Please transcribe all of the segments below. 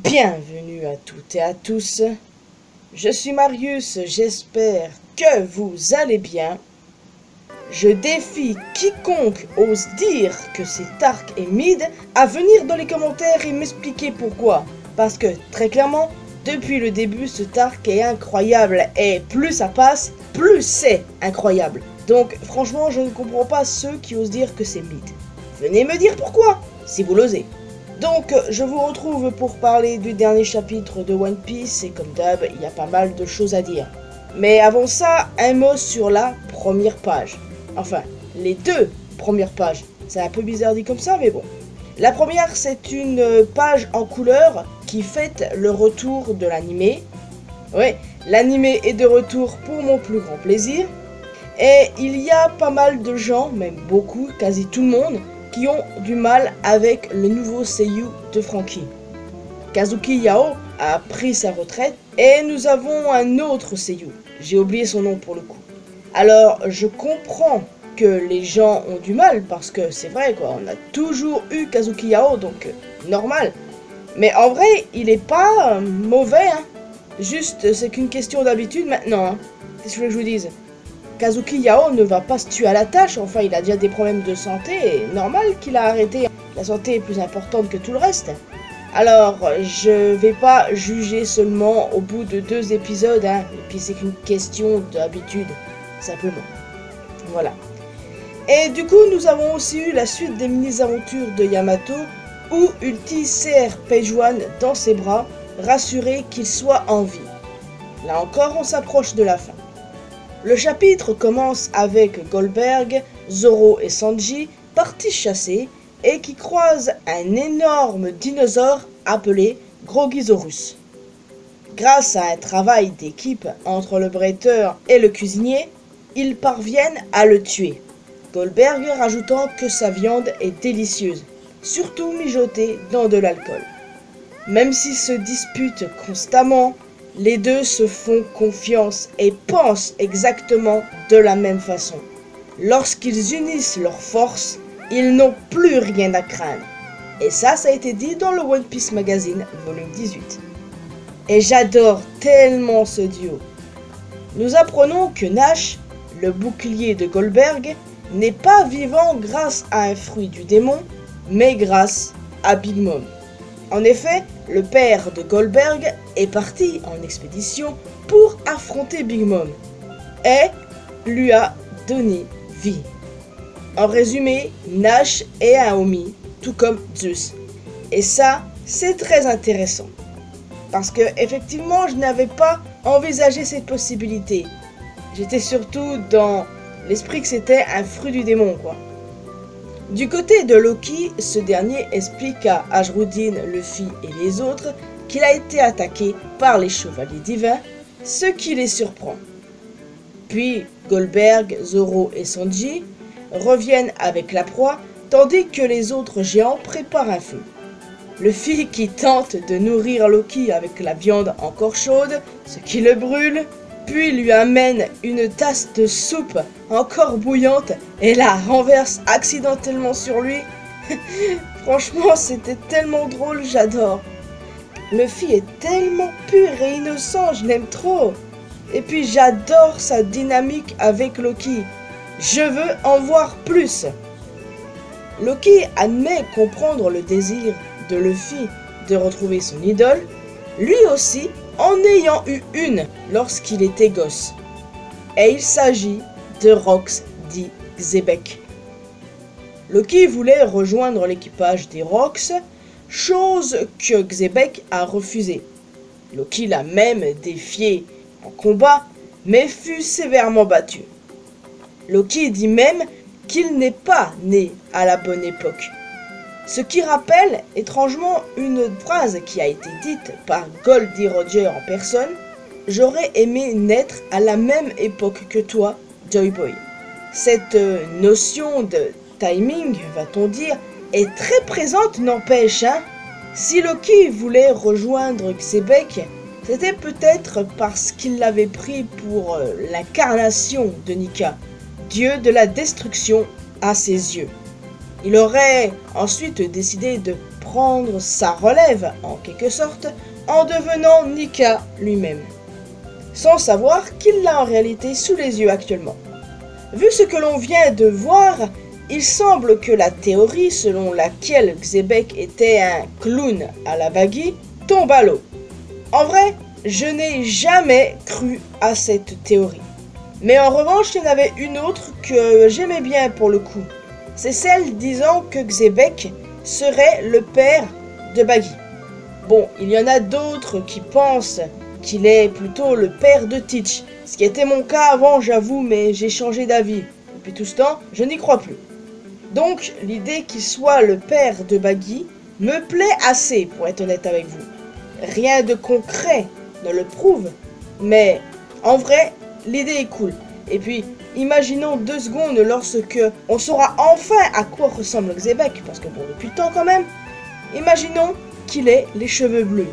Bienvenue à toutes et à tous, je suis Marius, j'espère que vous allez bien. Je défie quiconque ose dire que c'est Tark et Mid à venir dans les commentaires et m'expliquer pourquoi. Parce que très clairement, depuis le début, ce Tark est incroyable et plus ça passe, plus c'est incroyable. Donc franchement, je ne comprends pas ceux qui osent dire que c'est Mid. Venez me dire pourquoi, si vous l'osez. Donc, je vous retrouve pour parler du dernier chapitre de One Piece et comme d'hab, il y a pas mal de choses à dire. Mais avant ça, un mot sur la première page. Enfin, les deux premières pages. C'est un peu bizarre dit comme ça, mais bon. La première, c'est une page en couleur qui fête le retour de l'animé. Ouais, l'animé est de retour pour mon plus grand plaisir. Et il y a pas mal de gens, même beaucoup, quasi tout le monde, qui ont du mal avec le nouveau seiyuu de Franky. Kazuki Yao a pris sa retraite et nous avons un autre seiyuu. J'ai oublié son nom pour le coup. Alors je comprends que les gens ont du mal parce que c'est vrai quoi, on a toujours eu Kazuki Yao donc normal. Mais en vrai il est pas mauvais hein. Juste c'est qu'une question d'habitude maintenant hein. Qu'est-ce que je vous dise? Kazuki Yao ne va pas se tuer à la tâche, enfin il a déjà des problèmes de santé et normal qu'il a arrêté. La santé est plus importante que tout le reste. Alors je vais pas juger seulement au bout de 2 épisodes, hein, et puis c'est qu'une question d'habitude, simplement. Voilà. Et du coup nous avons aussi eu la suite des mini-aventures de Yamato, où Ulti serre Page One dans ses bras, rassuré qu'il soit en vie. Là encore on s'approche de la fin. Le chapitre commence avec Goldberg, Zoro et Sanji partis chasser et qui croisent un énorme dinosaure appelé Grogisaurus. Grâce à un travail d'équipe entre le bretteur et le cuisinier, ils parviennent à le tuer. Goldberg rajoutant que sa viande est délicieuse, surtout mijotée dans de l'alcool. Même s'ils se disputent constamment, les deux se font confiance et pensent exactement de la même façon. Lorsqu'ils unissent leurs forces, ils n'ont plus rien à craindre. Et ça a été dit dans le One Piece Magazine, volume 18. Et j'adore tellement ce duo. Nous apprenons que Nash, le bouclier de Goldberg, n'est pas vivant grâce à un fruit du démon, mais grâce à Big Mom. En effet, le père de Goldberg est parti en expédition pour affronter Big Mom et lui a donné vie. En résumé, Nash est un homie, tout comme Zeus. Et ça, c'est très intéressant. Parce que, effectivement, je n'avais pas envisagé cette possibilité. J'étais surtout dans l'esprit que c'était un fruit du démon, quoi. Du côté de Loki, ce dernier explique à Ajrudin, Luffy et les autres qu'il a été attaqué par les chevaliers divins, ce qui les surprend. Puis Goldberg, Zoro et Sanji reviennent avec la proie, tandis que les autres géants préparent un feu. Luffy qui tente de nourrir Loki avec la viande encore chaude, ce qui le brûle, puis lui amène une tasse de soupe encore bouillante et la renverse accidentellement sur lui. Franchement, c'était tellement drôle, j'adore. Luffy est tellement pur et innocent, je l'aime trop. Et puis j'adore sa dynamique avec Loki. Je veux en voir plus. Loki admet comprendre le désir de Luffy de retrouver son idole, lui aussi en ayant eu une lorsqu'il était gosse. Et il s'agit de Rox dit Xebec. Loki voulait rejoindre l'équipage des Rox, chose que Xebec a refusée. Loki l'a même défié en combat, mais fut sévèrement battu. Loki dit même qu'il n'est pas né à la bonne époque. Ce qui rappelle étrangement une phrase qui a été dite par Goldie Roger en personne. J'aurais aimé naître à la même époque que toi, Joy Boy. Cette notion de timing, va-t-on dire, est très présente, n'empêche, hein. Si Loki voulait rejoindre Xebec, c'était peut-être parce qu'il l'avait pris pour l'incarnation de Nika, dieu de la destruction à ses yeux. Il aurait ensuite décidé de prendre sa relève, en quelque sorte, en devenant Nika lui-même, sans savoir qu'il l'a en réalité sous les yeux actuellement. Vu ce que l'on vient de voir, il semble que la théorie selon laquelle Xebec était un clown à la Baggy tombe à l'eau. En vrai, je n'ai jamais cru à cette théorie. Mais en revanche, il y en avait une autre que j'aimais bien pour le coup. C'est celle disant que Xebec serait le père de Baggy. Bon, il y en a d'autres qui pensent qu'il est plutôt le père de Teach. Ce qui était mon cas avant, j'avoue, mais j'ai changé d'avis. Depuis tout ce temps, je n'y crois plus. Donc, l'idée qu'il soit le père de Baggy me plaît assez, pour être honnête avec vous. Rien de concret ne le prouve, mais en vrai, l'idée est cool. Et puis, imaginons 2 secondes lorsque on saura enfin à quoi ressemble Xebec, parce que bon, depuis le temps quand même, imaginons qu'il ait les cheveux bleus.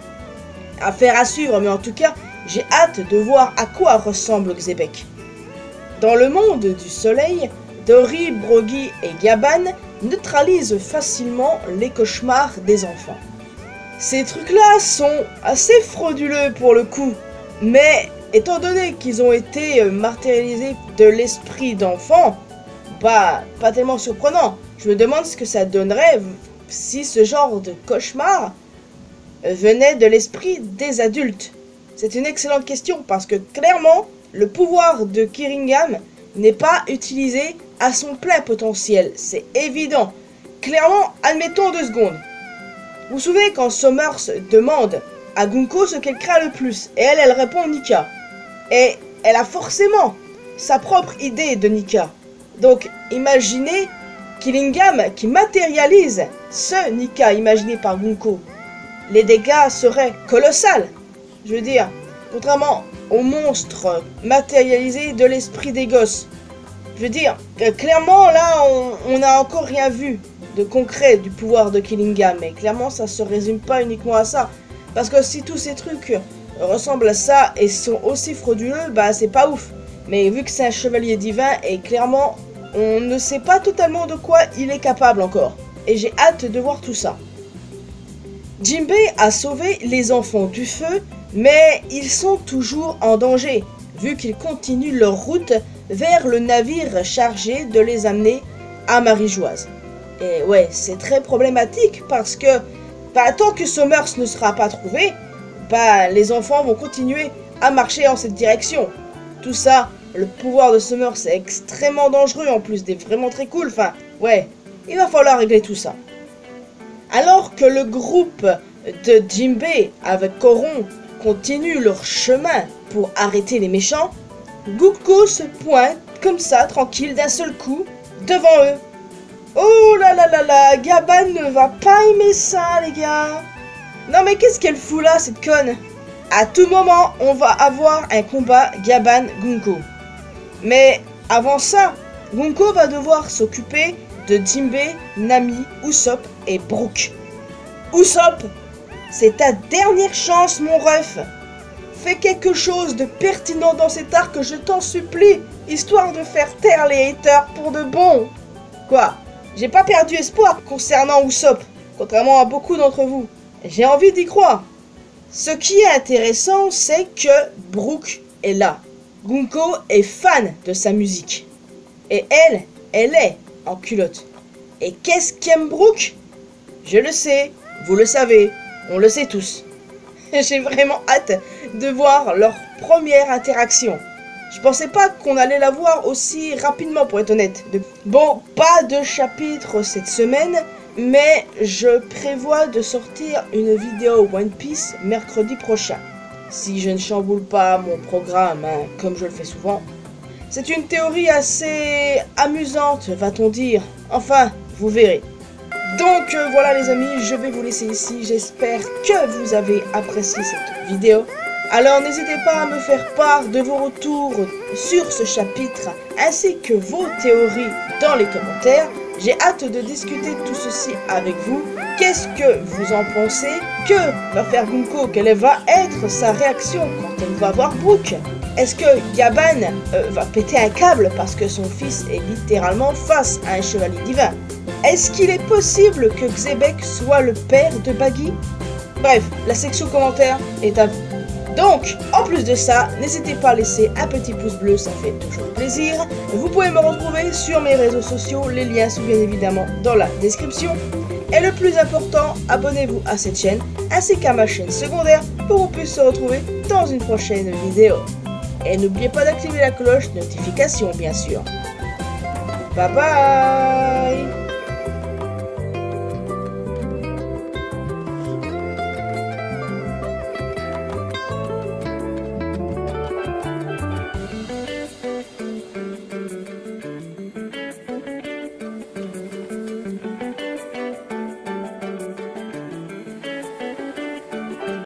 Affaire à suivre, mais en tout cas, j'ai hâte de voir à quoi ressemble Xebec. Dans le monde du soleil, Dory, Broggy et Gaban neutralisent facilement les cauchemars des enfants. Ces trucs-là sont assez frauduleux pour le coup, mais étant donné qu'ils ont été matérialisés de l'esprit d'enfant, pas tellement surprenant. Je me demande ce que ça donnerait si ce genre de cauchemar venait de l'esprit des adultes. C'est une excellente question parce que clairement, le pouvoir de Kiringham n'est pas utilisé à son plein potentiel. C'est évident. Clairement, admettons 2 secondes. Vous vous souvenez quand Summers demande à Gunko ce qu'elle craint le plus et elle répond Nika. Et elle a forcément sa propre idée de Nika. Donc imaginez Kiringham qui matérialise ce Nika imaginé par Gunko. Les dégâts seraient colossaux. Je veux dire, contrairement au monstre matérialisé de l'esprit des gosses. Je veux dire, clairement là on n'a encore rien vu de concret du pouvoir de Kiringham, mais clairement ça se résume pas uniquement à ça. Parce que si tous ces trucs ressemblent à ça et sont aussi frauduleux, bah c'est pas ouf. Mais vu que c'est un chevalier divin, et clairement on ne sait pas totalement de quoi il est capable encore. Et j'ai hâte de voir tout ça. Jinbei a sauvé les enfants du feu, mais ils sont toujours en danger, vu qu'ils continuent leur route vers le navire chargé de les amener à Marie-Joise. Et ouais, c'est très problématique parce que tant que Summers ne sera pas trouvé, les enfants vont continuer à marcher en cette direction. Tout ça, le pouvoir de Summers est extrêmement dangereux en plus d'être vraiment très cool. Enfin, ouais, il va falloir régler tout ça. Alors que le groupe de Jinbei avec Koron continue leur chemin pour arrêter les méchants, Gunko se pointe comme ça, tranquille, d'un seul coup, devant eux. Oh là là là là, Gaban ne va pas aimer ça, les gars. Non mais qu'est-ce qu'elle fout là, cette conne? À tout moment, on va avoir un combat Gaban-Gunko. Mais avant ça, Gunko va devoir s'occuper de Jinbei, Nami, Usopp et Brook. Usopp, c'est ta dernière chance, mon ref. Fais quelque chose de pertinent dans cet arc, je t'en supplie, histoire de faire taire les haters pour de bon. Quoi? J'ai pas perdu espoir concernant Usopp, contrairement à beaucoup d'entre vous. J'ai envie d'y croire. Ce qui est intéressant, c'est que Brook est là. Gunko est fan de sa musique. Et elle est en culotte. Et qu'est-ce qu'aime Brook? Je le sais, vous le savez, on le sait tous. J'ai vraiment hâte de voir leur première interaction. Je pensais pas qu'on allait la voir aussi rapidement, pour être honnête. Bon, pas de chapitre cette semaine, mais je prévois de sortir une vidéo One Piece mercredi prochain. Si je ne chamboule pas mon programme, comme je le fais souvent. C'est une théorie assez amusante, va-t-on dire. Enfin, vous verrez. Donc voilà les amis, je vais vous laisser ici. J'espère que vous avez apprécié cette vidéo. Alors n'hésitez pas à me faire part de vos retours sur ce chapitre ainsi que vos théories dans les commentaires. J'ai hâte de discuter tout ceci avec vous. Qu'est-ce que vous en pensez? Que va faire Gunko? Quelle va être sa réaction quand elle va voir Brook? Est-ce que Yaban va péter un câble parce que son fils est littéralement face à un chevalier divin? Est-ce qu'il est possible que Xebec soit le père de Baggy? Bref, la section commentaires est à vous. Donc, en plus de ça, n'hésitez pas à laisser un petit pouce bleu, ça fait toujours plaisir. Vous pouvez me retrouver sur mes réseaux sociaux, les liens sont bien évidemment dans la description. Et le plus important, abonnez-vous à cette chaîne, ainsi qu'à ma chaîne secondaire, pour qu'on puisse se retrouver dans une prochaine vidéo. Et n'oubliez pas d'activer la cloche de notification, bien sûr. Bye bye!